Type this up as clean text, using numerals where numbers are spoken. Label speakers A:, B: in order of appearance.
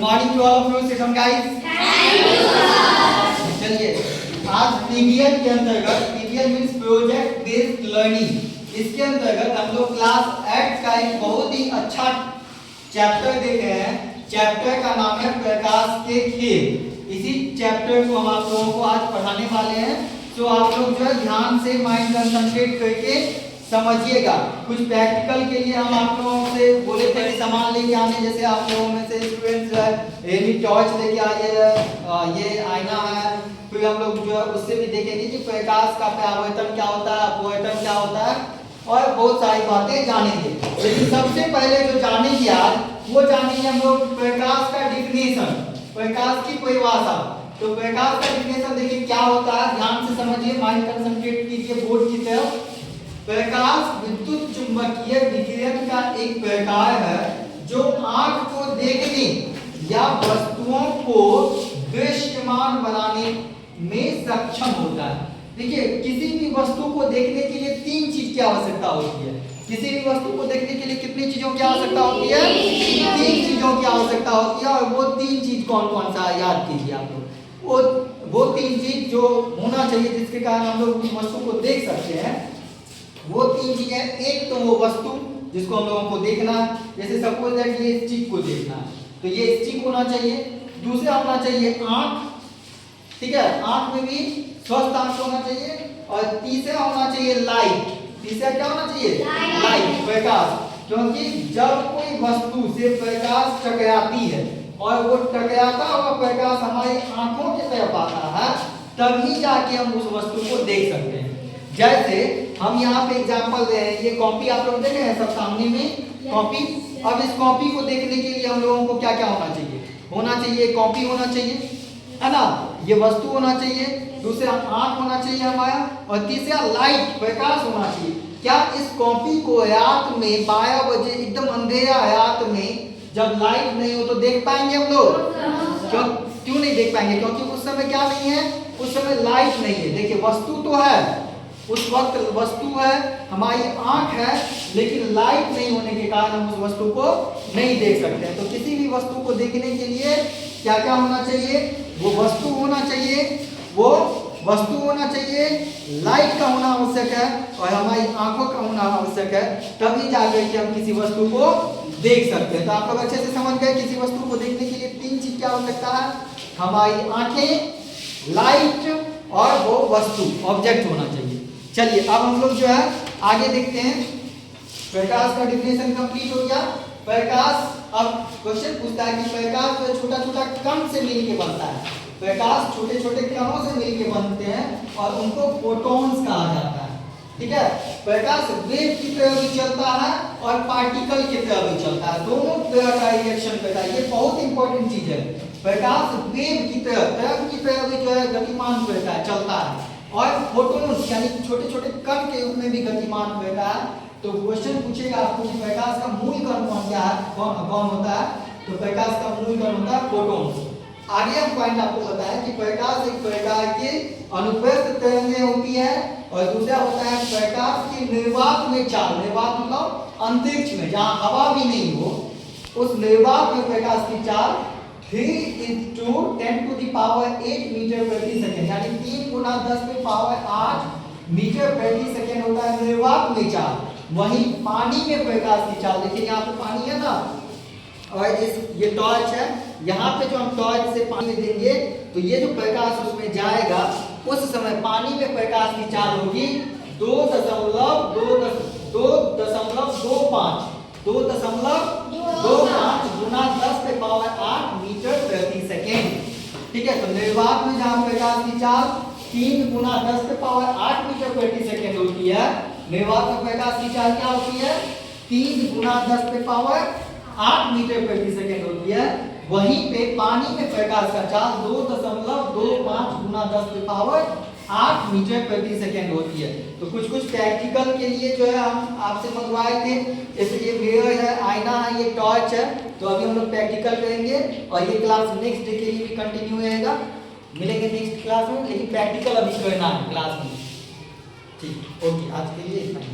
A: morning to all of you. Sit down, guys. चलिए, आज PBL के अंतर्गत, PBL means project based learning, इसके अंतर्गत हम लोग क्लास 8 का एक बहुत ही अच्छा चैप्टर देख रहे हैं। चैप्टर का नाम है प्रकाश के खेल। इसी चैप्टर को हम आप लोगों को आज पढ़ाने वाले हैं। तो आप लोग जो है ध्यान से माइंड कंसंट्रेट करके समझिएगा। कुछ प्रैक्टिकल के लिए हम आप लोगों से बोले थे कि सामान लेके आने, जैसे आप लोगों में से स्टूडेंट्स जो है ये टॉर्च लेके आइए, ये आईना है। फिर हम लोग जो है उससे भी देखेंगे कि प्रकाश का परावर्तन क्या होता है, अपवर्तन क्या होता है, और बहुत सारी बातें जानेंगे। लेकिन सबसे पहले जो जानेंगे आज, वो जानेंगे हम लोग प्रकाश का डिफिनेशन, प्रकाश की परिभाषा। तो प्रकाश का डिफिनेशन देखिए क्या होता है, ध्यान से समझिए, माइंड कंसंट्रेट कीजिए बोर्ड की तरफ। प्रकाश विद्युत चुंबकीय विकिरण का एक प्रकार है जो आंख को देखने या वस्तुओं को दृश्यमान बनाने में सक्षम होता है। देखिए, किसी भी वस्तु को देखने के लिए तीन चीज की आवश्यकता होती है। किसी भी वस्तु को देखने के लिए कितनी चीजों की आवश्यकता होती है? तीन चीजों की आवश्यकता होती है। और वो तीन चीज कौन कौन सा है, याद कीजिए आप लोग। वो तीन चीज जो होना चाहिए जिसके कारण हम लोग उस वस्तु को देख सकते हैं, वो तीन चीजें। एक तो वो वस्तु जिसको हम लोगों को देखना है, जैसे सपोज दैट ये स्टिक को देखना है, तो ये स्टिक होना चाहिए। दूसरा होना चाहिए आंख, ठीक है, आंख में भी स्वस्थ आंख होना चाहिए। और तीसरा होना चाहिए लाइट। तीसरा क्या होना चाहिए? लाइट, प्रकाश। क्योंकि जब कोई वस्तु से प्रकाश टकराती है और वो टकराता हुआ प्रकाश हमारी आंखों की तरफ आता है, तभी जाके हम उस वस्तु को देख सकते हैं। जैसे हम यहाँ पे एग्जांपल दे रहे हैं, ये कॉपी आप लोग देख रहे हैं सब सामने में कॉपी। अब इस कॉपी को देखने के लिए हम लोगों को क्या क्या होना चाहिए? होना चाहिए कॉपी होना चाहिए, है ना, ये वस्तु होना चाहिए, दूसरा आंख होना चाहिए हमारा, और तीसरा लाइट, प्रकाश होना चाहिए। क्या इस कॉपी को रात में 12 बजे एकदम अंधेरा रात में जब लाइट नहीं हो तो देख पाएंगे हम लोग? क्यों नहीं देख पाएंगे? क्योंकि उस समय क्या नहीं है, उस समय लाइट नहीं है। देखिए, वस्तु तो है, उस वक्त वस्तु है, हमारी आंख है, लेकिन लाइट नहीं होने के कारण हम उस वस्तु को नहीं देख सकते हैं। तो किसी भी वस्तु को देखने के लिए क्या क्या होना चाहिए? वो वस्तु होना चाहिए, वो वस्तु होना चाहिए, लाइट का होना आवश्यक है, और हमारी आंखों का होना आवश्यक है। तभी जाकर के हम किसी वस्तु को देख सकते हैं। तो आप लोग अच्छे से समझ गए, किसी वस्तु को देखने के लिए तीन चीज की आवश्यकता है, हमारी आंखें, लाइट, और वो वस्तु ऑब्जेक्ट होना चाहिए। चलिए, अब हम लोग जो है आगे देखते हैं। प्रकाश का डिफिनेशन कंप्लीट हो गया। प्रकाश, अब क्वेश्चन पूछता है कि प्रकाश जो छोटा छोटा कण से मिलके बनता है। प्रकाश छोटे छोटे कणों से मिलके बनते हैं और उनको फोटॉन्स कहा जाता है, ठीक है। प्रकाश वेव की तरह भी चलता है और पार्टिकल की तरह भी चलता है, दोनों तरह का रिएक्शन करता है। ये बहुत इंपॉर्टेंट चीज है। प्रकाश वेव की तरह, तरंग की तरह भी जो है गतिमान करता है, चलता है, और फोटॉन्स यानी छोटे छोटे कण के रूप में भी गतिमान करता है। तो क्वेश्चन पूछेगा आपको कि प्रकाश का मूल कण कौन क्या है, कौन होता है? तो प्रकाश का मूल कण होता है फोटॉन्स। आगे हम पॉइंट आपको बताया कि प्रकाश एक प्रकार की अनुप्रस्थ तरंगें होती है, और दूसरा होता है प्रकाश की निर्वात में चाल। निर्वात मतलब अंतरिक्ष में, जहाँ हवा भी नहीं हो, उस निर्वात में प्रकाश की चाल 3 × 10⁸ मीटर प्रति सेकेंड, यानी 3 × 10⁸ मीटर प्रति सेकेंड होता है निर्वात में चाल। वहीं पानी में प्रकाश की चाल, देखिए यहाँ पे पानी है ना, और ये टॉर्च है, यहाँ पे जो हम टॉर्च से पानी देंगे तो ये जो प्रकाश उसमें जाएगा, उस समय पानी में प्रकाश की चाल होगी 2.25 गुना 10⁸ मीटर प्रति सेकेंड, ठीक है। तो निर्वात में जहाँ प्रकाश की चाल 3 × 10⁸ मीटर प्रति सेकेंड होती है, निर्वात में प्रकाश की चाल क्या होती है? 3 × 10⁸ मीटर प्रति सेकेंड होती है। वहीं पे पानी में प्रकाश का चाल 2.25 गुना 10⁸ मीटर प्रति सेकेंड होती है। तो कुछ कुछ प्रैक्टिकल के लिए जो है हम आपसे मंगवाए थे, जैसे ये मिरर है, आईना है, ये टॉर्च है। तो अभी हम लोग प्रैक्टिकल करेंगे, और ये क्लास नेक्स्ट डे के लिए भी कंटिन्यू रहेगा। मिलेंगे नेक्स्ट क्लास में, लेकिन प्रैक्टिकल अभी करना है क्लास में, ठीक। ओके, आज के लिए इतना ही।